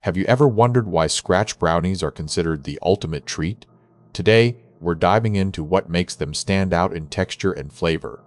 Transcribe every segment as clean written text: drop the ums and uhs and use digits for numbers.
Have you ever wondered why scratch brownies are considered the ultimate treat? Today, we're diving into what makes them stand out in texture and flavor.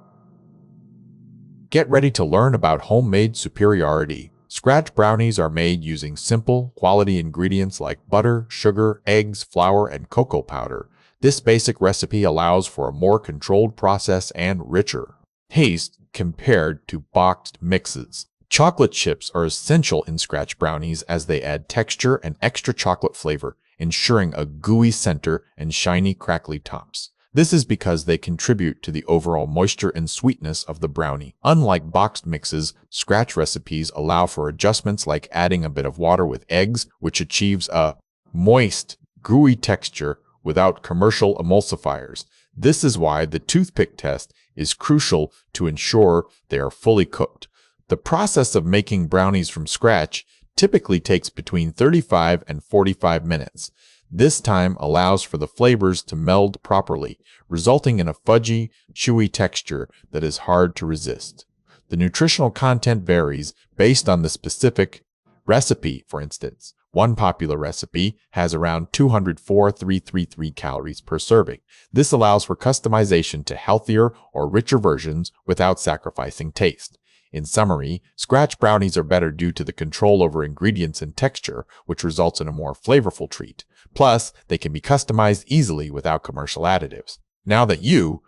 Get ready to learn about homemade superiority. Scratch brownies are made using simple, quality ingredients like butter, sugar, eggs, flour, and cocoa powder. This basic recipe allows for a more controlled process and richer taste compared to boxed mixes. Chocolate chips are essential in scratch brownies as they add texture and extra chocolate flavor, ensuring a gooey center and shiny, crackly tops. This is because they contribute to the overall moisture and sweetness of the brownie. Unlike boxed mixes, scratch recipes allow for adjustments like adding a bit of water with eggs, which achieves a moist, gooey texture without commercial emulsifiers. This is why the toothpick test is crucial to ensure they are fully cooked. The process of making brownies from scratch typically takes between 35 and 45 minutes. This time allows for the flavors to meld properly, resulting in a fudgy, chewy texture that is hard to resist. The nutritional content varies based on the specific recipe. For instance, one popular recipe has around 204,333 calories per serving. This allows for customization to healthier or richer versions without sacrificing taste. In summary, scratch brownies are better due to the control over ingredients and texture, which results in a more flavorful treat. Plus, they can be customized easily without commercial additives. Now that you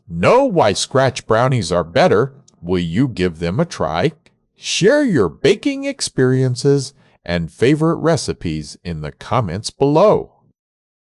know why scratch brownies are better, will you give them a try? Share your baking experiences and favorite recipes in the comments below.